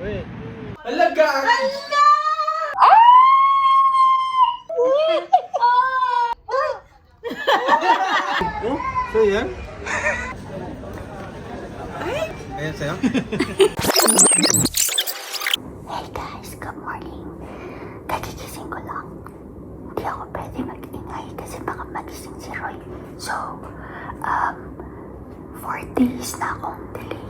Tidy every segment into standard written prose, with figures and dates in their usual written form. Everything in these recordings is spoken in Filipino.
Alaga! Oh, so yan? Ayan sa'yo? Hey guys, good morning. Kagigising ko lang. Hindi ako pwede mag-ingay kasi baka magising si Roy. So, 4 days na akong delay.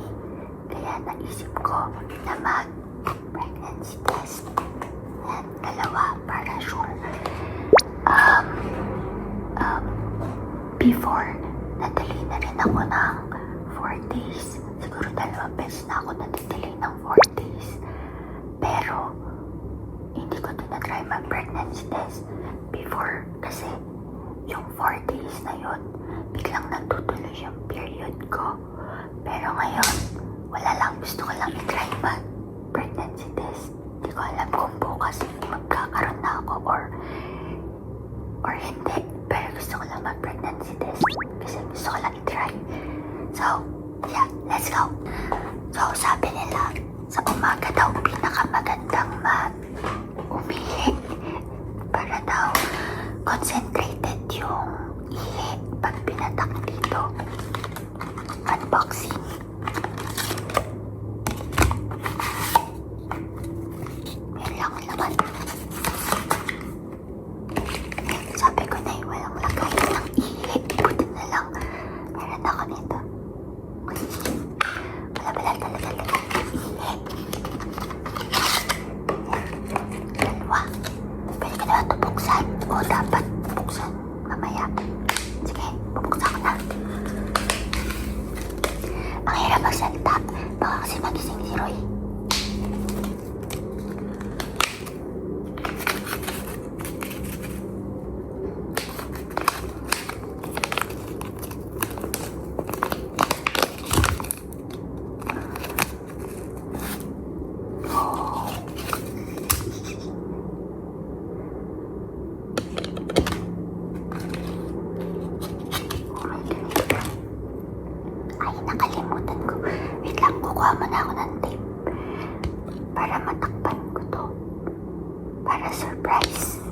Kaya naisip ko na mag-pregnancy test. Yan, dalawa para sure. Before, na-delay na rin ako ng 4 days. Siguro 2 beses na ako na-delay ng 4 days. Pero, hindi ko tinatry mag-pregnancy test before kasi yung 4 days na yun, biglang nagtutuloy yung period ko. Pero ngayon, wala lang, gusto ko lang i-try mag-pregnancy test. Hindi ko alam kung bukas magkakaroon na ako or hindi. Pero gusto ko lang mag-pregnancy test kasi gusto ko lang i-try. So, yeah, let's go. So, sabi nila, sa umaga daw pinakamagandang umihi para daw concentrated yung ihi pag pinatak dito. Unboxing. Meron lang laman. Sabi ko na walang lagay ng ihi. Buti na lang meron ako nito. Wala talaga lagay ng ihi. Dalawa. Pwede ka naman ito buksan o dapat buksan mamaya. Sige, bubuksan ko na. Ang hirap magsalita. Baka kasi magising si Roy. Ay, nakalimutan ko. Wait lang, kukuha mo na ako ng tape para matakpan ko to. Para surprise.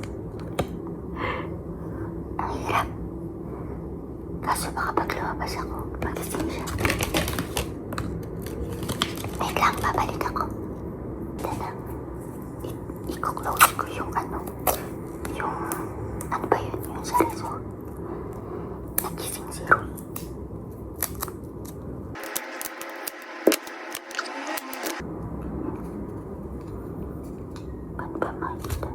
Ang hirap. Kaso baka pag lumabas ako, magising siya. Wait lang, babalik ako. Then, i-close ko yung ano ba yun, yung sa resort. Nagising si Roy. Ano ba makikita?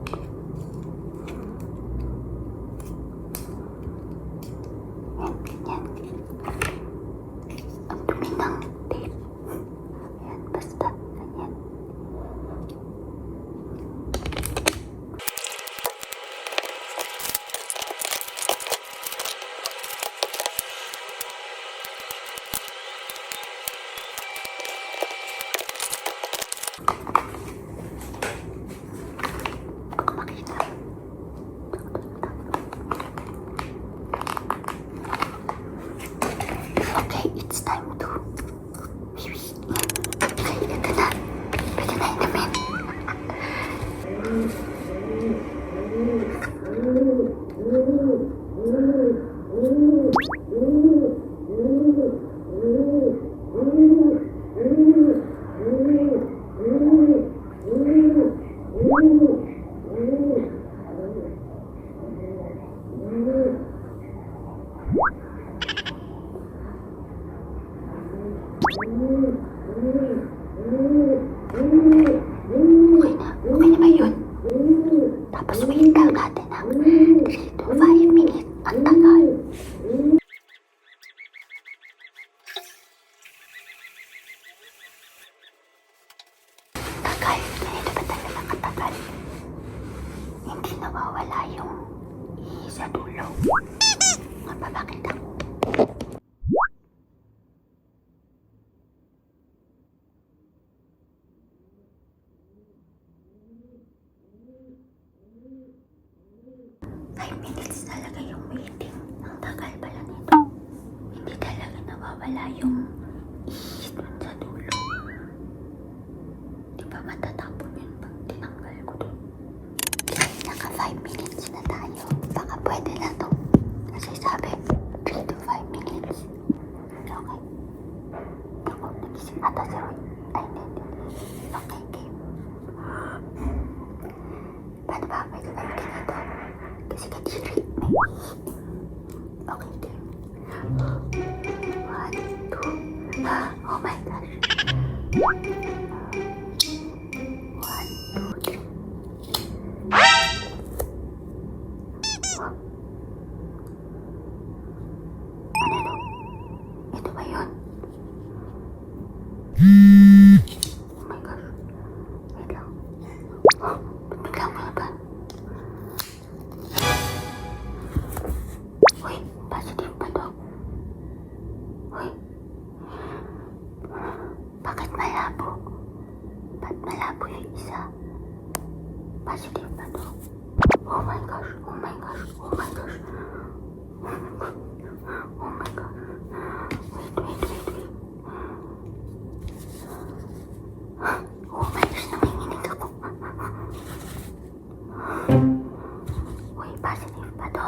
Yan. Ang dumi ng tape. Yan, basta. Ganyan. Baka makita. Okay, it's time to okay, ito na. Pwede na inumin. Okay na ba yun? Tapos wait lang natin ng 3 to 5 minutes. Ang tagal. Tagal. Ganito ba talaga katagal? Hindi nawawala yung ihi sa dulo. Mapapakita ko. Minutes talaga yung waiting. Ang tagal pala nito. Hindi talaga nawawala yung ihis dun sa dulo. Di ba matatapon yun pag tinanggal ko doon? Naka 5 minutes na tayo. Baka pwede na to. Kasi sabi, 3 to 5 minutes. Okay. Ako, nagising ata si Roy. Ay, hindi. Okay, game. Paano ba? May gagawin ka dito. Kasi kadiri. May okay, game. 1, 2. Oh my gosh. 1, 2, 3. Ano to? Ito ba yun? Oh my gosh. Wait lang. Biglang ko na ba? Uy, positive ba to? Uy. Bakit malabo? Ba't malabo yung isa? Positive ba to? Oh my gosh, oh my gosh, oh my gosh. Oh my gosh. Wait. Oh my gosh, nanginginig ako. Uy, positive ba to?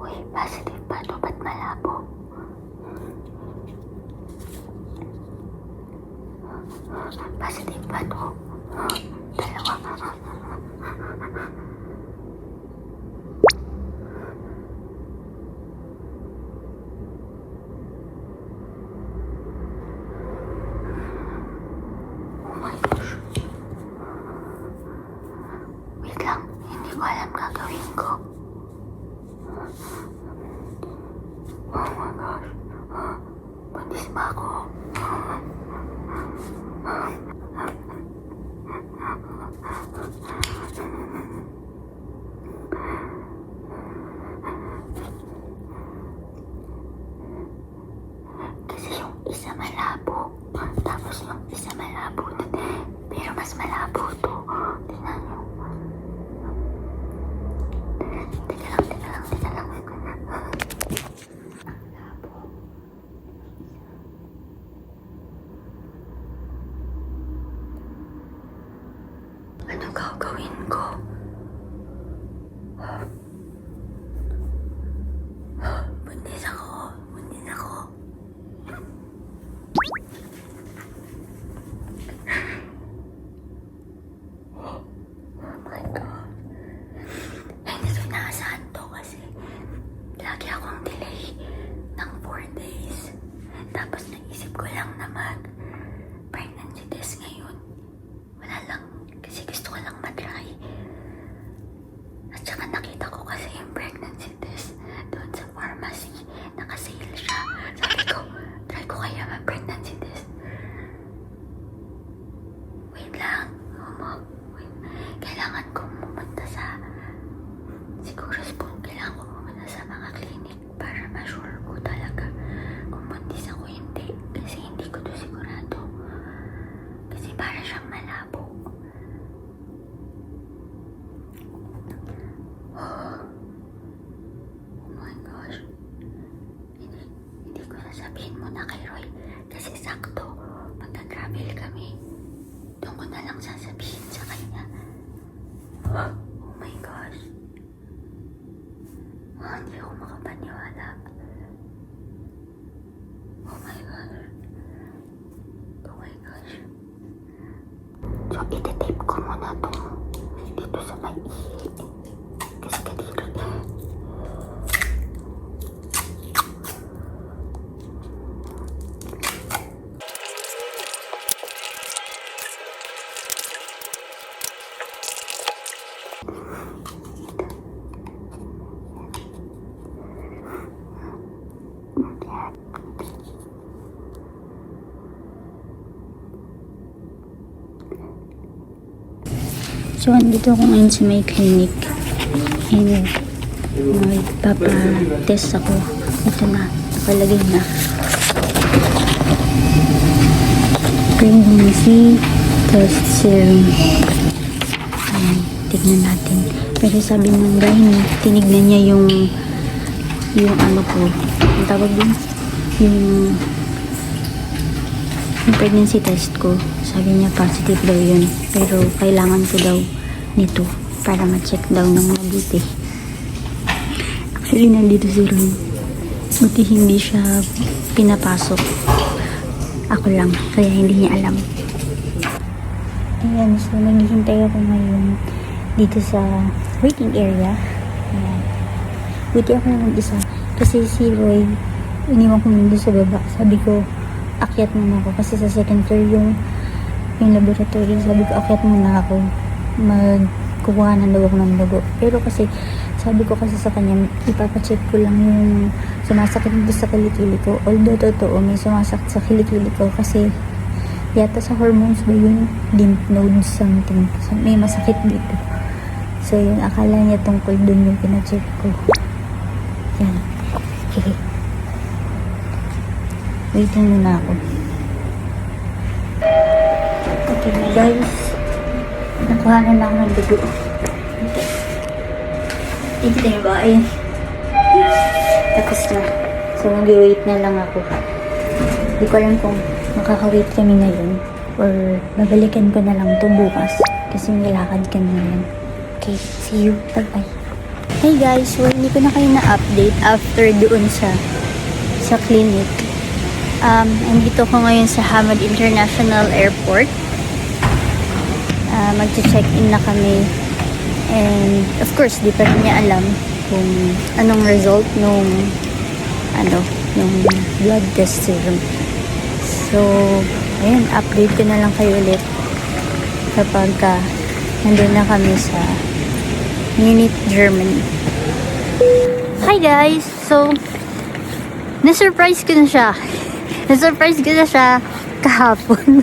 Uy, positive ba to? Ba't malabo? Positive ba to? Dalawa. Oh my gosh. Wait lang, hindi ko alam gagawin ko. Oh my gosh. Buntis ba ako? Kasi yung isa malabo. Tapos yung isa malabo din. Pero mas malabo to. Tingnan nyo. Teka lang. Ang labo. Ano gagawin ko? Buntis ako. Oh my God. Hindi ko inaasahan to kasi lagi akong delay ng 4 days. Tapos naisip ko lang na mag-pregnancy test ngayon. Wala lang. Kasi gusto ko lang matry. At saka nakita ko kasi yung pregnancy test doon sa pharmacy. Nakasale siya. Sabi ko, try ko kaya mag-pregnancy test. Wait lang. Wait. Kailangan kong pumunta sa kailangan ko pumunta sa mga clinic para ma-sure ko talaga kung buntis ako hindi. Kasi hindi ko to sigurado. Kasi para siyang malabo. Oh my gosh. Hindi ko sasabihin muna kay Roy. Kasi sakto, magta-travel kami. Doon ko na lang sasabihin sa kanya. Oh my gosh. Hindi ako makapaniwala. Oh my gosh. So, iti-tape ko muna to dito sa may ihi. Kasi kadiri. So, andito ako ngayon sa may clinic. And, magpapa-test ako. Ito na, nakalagay na. Pregnancy test serum. Ayan, tignan natin. Pero sabi ng gynae, tinignan niya yung yung ano ko, ang tawag din, yung pregnancy test ko. Sabi niya positive daw yun, pero kailangan ko daw nito para ma-check daw ng mabuti. Actually, nandito si Ron. Buti hindi siya pinapasok. Ako lang, kaya hindi niya alam. Ayan, so naghihintay ako ngayon dito sa waiting area. Ayan. Buti ako naman isa. Kasi si Roy, iniwan ko muna sa baba. Sabi ko, akyat muna ako. Kasi sa second floor yung laboratory. Sabi ko, akyat muna ako. Magkukuha na daw ako ng dugo. Pero kasi, sabi ko kasi sa kanya, ipapacheck ko lang yung sumasakit dito sa kilikili ko. Although totoo, may sumasakit sa kilikili ko kasi yata sa hormones ba yun, lymph nodes something. So, may masakit dito. So yun, akala niya tungkol dun yung pinacheck ko. Yan. Okay. Waiting muna ako. Okay guys. Nakuha na ako ng dugo. Ikita niyo ba? Ayan. Tapos na. So mag-wait na lang ako. Hindi ko alam kung makaka-wait kami ngayon or babalikan ko na lang ito bukas kasi may lakad kami ngayon. Okay, see you. Bye-bye. Hey guys, so hindi ko na kayo na-update after doon sa clinic. Andito ko ngayon sa Hamad International Airport. Mag-check-in na kami. And of course, di pa rin niya alam kung anong result nung blood test serum. So, ayun, update ko na lang kayo ulit kapag nandun na kami sa Munich, Germany. Hi guys! So, na-surprise ko na siya. Na-surprise ko na siya kahapon.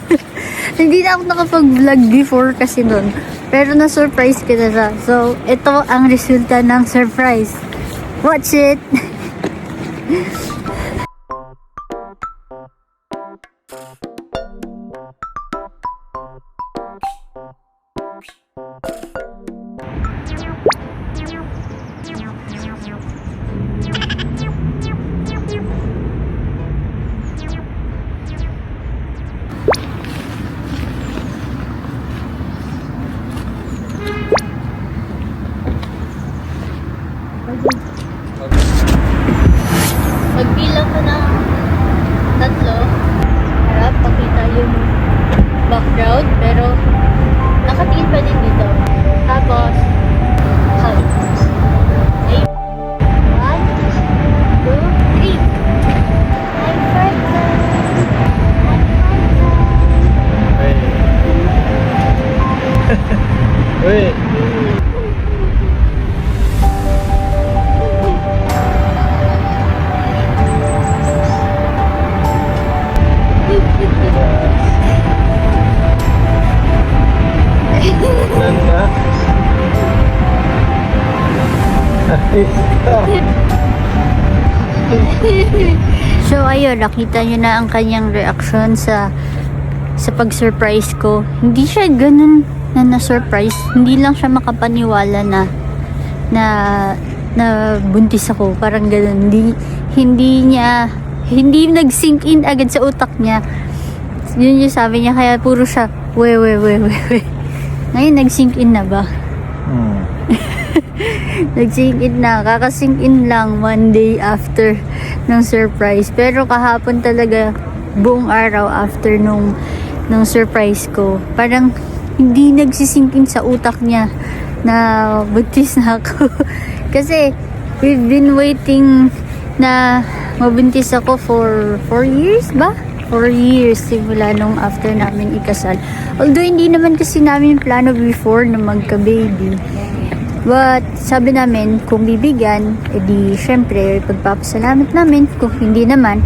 Hindi na ako nakapag-vlog before kasi nun. Pero na-surprise ko na siya. So, ito ang resulta ng surprise. Watch it! Magbilang ko ng 3. Harap, pakita yung background. Pero, nakatingin pa din dito. Tapos, hug. Okay. 1, 2, 3. I'm pregnant. Wait. So ayun, nakita nyo na ang kanyang reaction sa pag-surprise ko. Hindi siya ganun na surprise. Hindi lang siya makapaniwala na buntis ako. Parang ganun. Hindi nag-sink in agad sa utak niya. Yun yung sabi niya. Kaya puro siya, we. Ngayon, nag-sink in na ba? Nag-sink in na. Kakasink in lang 1 day after ng surprise. Pero kahapon talaga, buong araw after nung surprise ko, parang hindi nagsisink in sa utak niya na buntis na ako. Kasi, we've been waiting na mabuntis ako for 4 years ba? 4 years simula nung after namin ikasal. Although hindi naman kasi namin plano before na magka-baby. But sabi namin kung bibigyan, edi syempre pagpapasalamat namin. Kung hindi naman,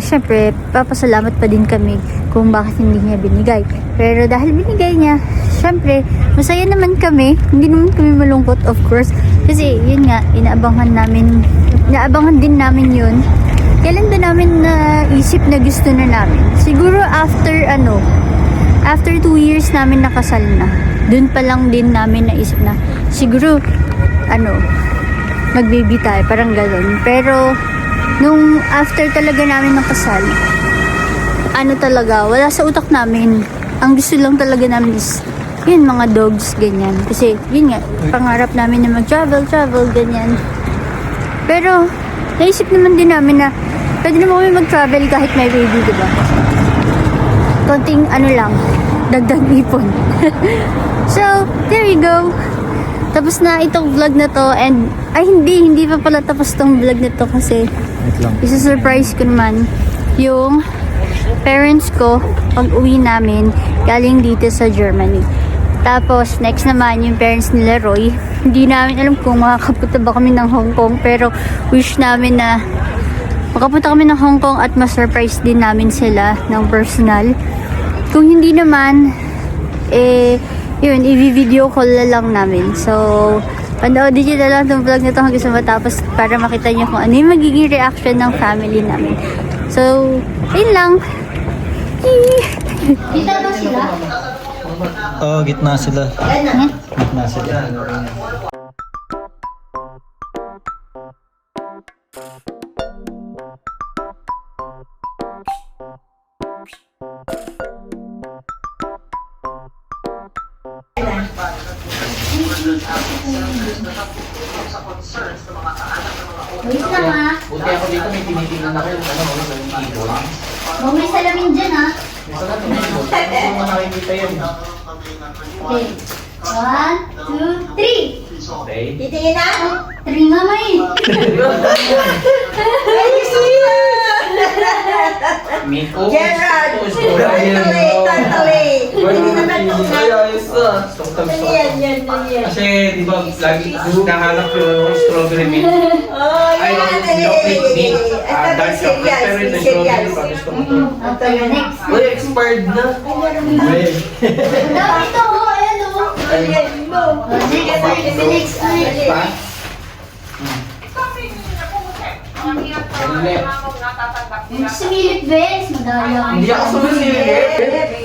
syempre papasalamat pa din kami kung bakit hindi niya binigay. Pero dahil binigay niya, syempre masaya naman kami. Hindi naman kami malungkot, of course. Kasi yun nga, inaabangan din namin yun. Kailan ba namin naisip na gusto na namin? Siguro after 2 years namin nakasal na. Doon pa lang din namin naisip na siguro mag-baby tayo, parang gano'n. Pero, nung after talaga namin ng kasal, ano talaga, wala sa utak namin. Ang gusto lang talaga namin is, yun, mga dogs, ganyan. Kasi, yun nga, pangarap namin na mag-travel, ganyan. Pero, naisip naman din namin na, pwede naman kami mag-travel kahit may baby, diba? Konting, ano lang, dagdag ipon. So, there you go. Tapos na itong vlog na to, and, ay hindi pa pala tapos tong vlog na to kasi, isa-surprise ko naman, yung parents ko pag uwi namin galing dito sa Germany. Tapos next naman yung parents ni Leroy. Hindi namin alam kung makakapunta ba kami ng Hong Kong, pero wish namin na makapunta kami ng Hong Kong at ma-surprise din namin sila ng personal. Kung hindi naman, yun, i-video call na lang namin. So, panoodin nyo na lang itong vlog na ito hanggang sa matapos para makita nyo kung ano yung magiging reaction ng family namin. So, yun lang. Kita ba sila? Oo, gitna sila. Gitna sila. Wait lang ha. Buti ako dito, may tinitingnan ako yung ano, yung keyboard. Huwag may salamin dyan ha. Isa na yung keyboard. Hindi mo nakikita yun. Okay. 1, 2, 3. Okay. Titingin na? 3 nga may. Miko. Gerard! Gerard! Totally! Hindi na natutunan. Yan. Kasi, di ba, lagi nahanap yung strawberry milk. Oh, Ay, yan. chocolate milk. Dark chocolate. Serious. Pero yung strawberry, pag gusto mo to. Okay, next. Uy, expired na. Dami ito ho. Ayan ho. Ayan mo. Next. Pa? Hindi. Sumilip, Bes. Madaya. Hindi ako sumisilip.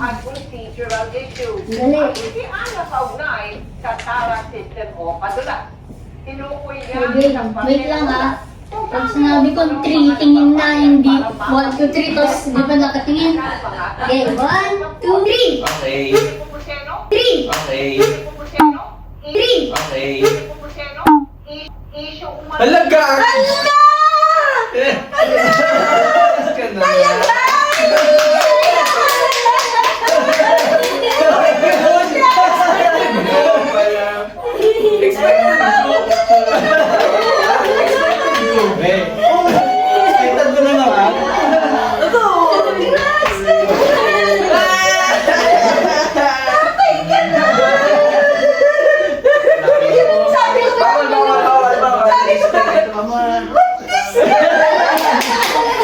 at procedural issues. Dali. At hindi alam kaugnay sa TARA system o padulas. Tinukoy niya Wait lang ha. Pag sinabi ko 3, tingin na, hindi 1, 2, 3, tapos di ba nakatingin? Okay, 1, 2, 3. Okay. 3. Okay. 3. Okay. Issue umano. Halaga! Halaga! Expected ko na naman. Sabi ko,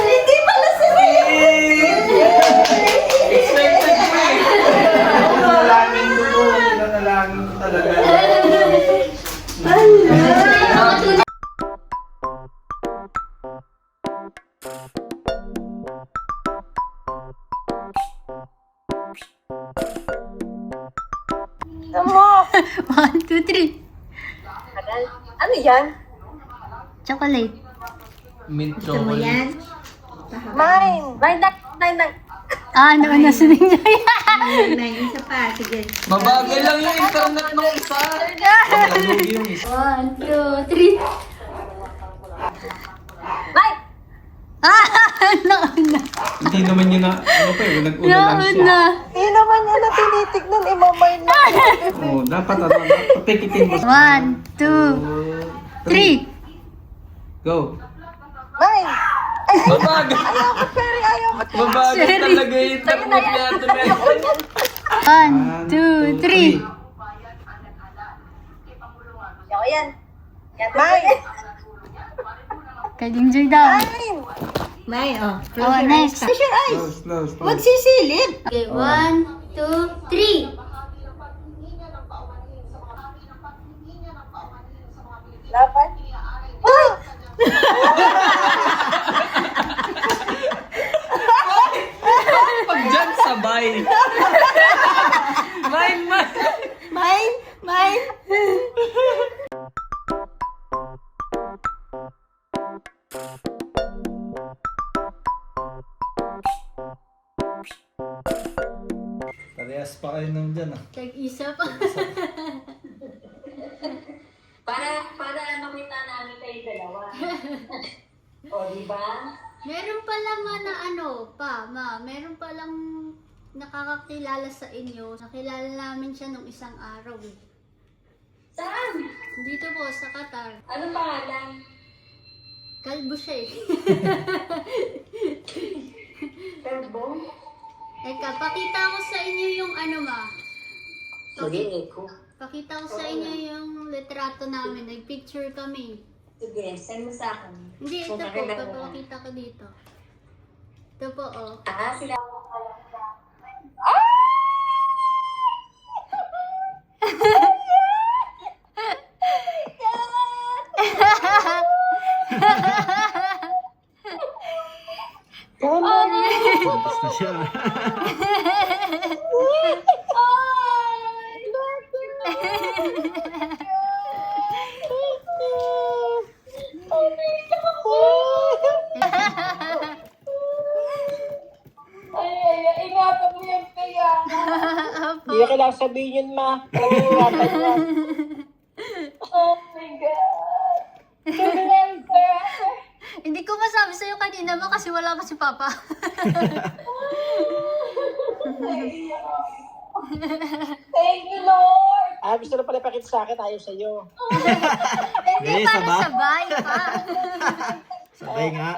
hindi pala sila yun. Expected ko eh. Nanalangin ko to. Nanalangin ko talaga. Mo. 1, 2, 3. Ano yan? Chocolate. Mint Gusto mo chocolate. yan? Mine. Mine. Ah, ano na sa ninyo yan? Mine, isa pa. Sige. Mabagal lang yung internet ng isa. Mabagal yung isa. 1, 2, 3. Mine! Ah, nauna. Hindi naman yun na, ano pa eh, nag-una lang siya. Nauna. Hindi naman yan na tinitignan. Imamay na. Oo, dapat ano, dapat pikitin mo. 1, 2, 3. Go. Mine! Mabagal. Ayaw ko, Sherry. Ayaw ko. Mabagal Sorry. talaga yung internet niya. 1, 2, 3. Ayaw ko yan. Mine! Kaling Joy daw. Mine! Mine, oh. Oh, next. Close your eyes. Slow. Magsisilip. Okay, 1, 2, 3. Dapat. Oh! Pag dyan, sabay. Mine. Mine! Mine! Parehas pa kayo nung dyan ah. Tag-isa pa. Para makita namin kayo dalawa. O, di ba? Meron pa lang na meron pa lang nakakakilala sa inyo. Nakilala namin siya nung isang araw eh. Saan? Dito po, sa Qatar. Anong pangalan? Kalbo siya eh. Kalbo? Teka, pakita ko sa inyo yung Sige, Eko. Pakita ko sa inyo yung litrato namin. Nag-picture kami. Sige, send mo sa akin. Hindi, ito Kung po. maganda mo. Papakita ko dito. Ito po, oh. Sila. Tapos na siya. Ingatan mo yan kaya. Hindi na kailangan sabihin yun, ma. Ingatan mo. Oh my God. Remember. Hindi ko masabi sa'yo kanina mo kasi wala pa si Papa. Thank you, Lord. Gusto na pala ipakita sa akin, ayaw sa'yo. Hindi, Eh, para sabay. sabay pa. Sabay nga.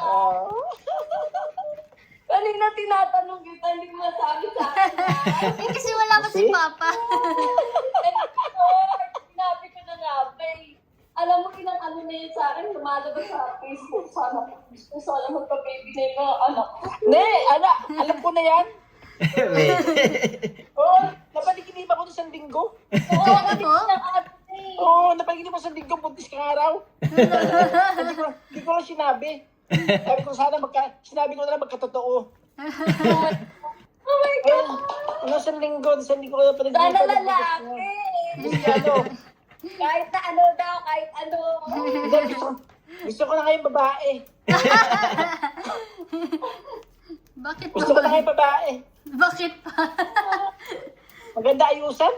Kanina tinatanong kita, hindi mo masabi sa akin. Eh, kasi wala pa si Papa. Thank you, Lord. Sinabi ko na nga, babe. Alam mo, ilang ano na yun sa akin, lumalabas sa Facebook. Sana magpa-baby na yung mga anak. Ne, alam ko na yan. Wait. Oo, napaligid ako sa linggo. Oo, ano po? Oo, napaligid ako sa linggo, buntis kang araw. Hindi ko lang sinabi. Sabi ko sinabi ko na lang magkatotoo. Oh my God. Sa linggo ko na paligid. Sana lalaki. Ano? Kahit na ano daw, kahit ano. Hindi, gusto ko na kayong babae. Bakit Gusto ko na pa? kayong babae. Bakit pa? Maganda ayusan.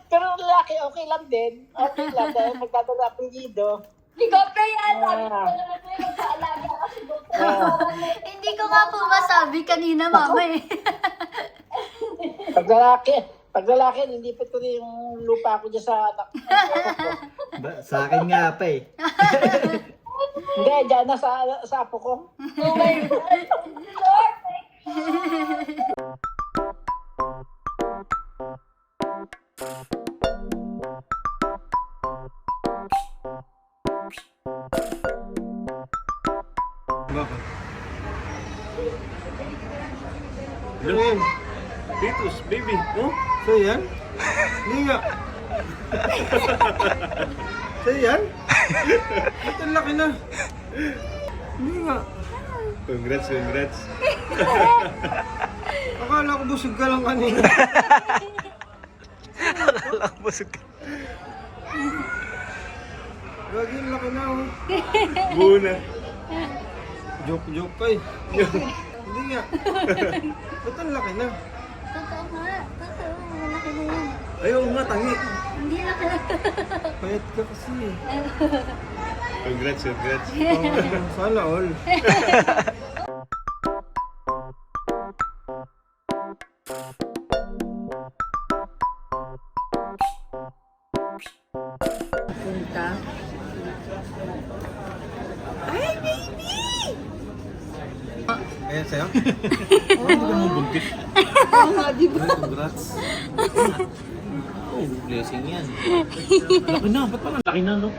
Pero lalaki, okay lang din. Okay lang dahil magdadala apelyido. Ikaw pa yan. Sabi ko na naman sa'yo, magkaalaga kasi doktor. Hindi ko nga po masabi kanina, Mama eh. Pag lalaki, nilipit ko na yung lupa ko dyan sa anak. Sa akin nga pa eh. Hindi, dyan na sa apo ko. Oh my God. Lord, thank you. Bakit? Hello? Titus, baby. Oh? So yan? Hindi nga. So yan? Ba't ang laki na? Hindi nga. Congrats. Akala ko busog ka lang kanina. Akala ko busog ka. Gagi, ang laki na oh. Buna. Joke ka eh. Hindi nga. Ba't ang laki na? Totoo nga. Totoo. Malaki na yan. Ayaw nga, tangi. Hindi na ka. Payat ka kasi eh. Congrats. Oh, sana all. Punta. Ayan sa'yo? Hindi ka mo buntis. Oo nga, di ba? Congrats. Oh, blessing yan. Laki na, ba't parang laki na, no?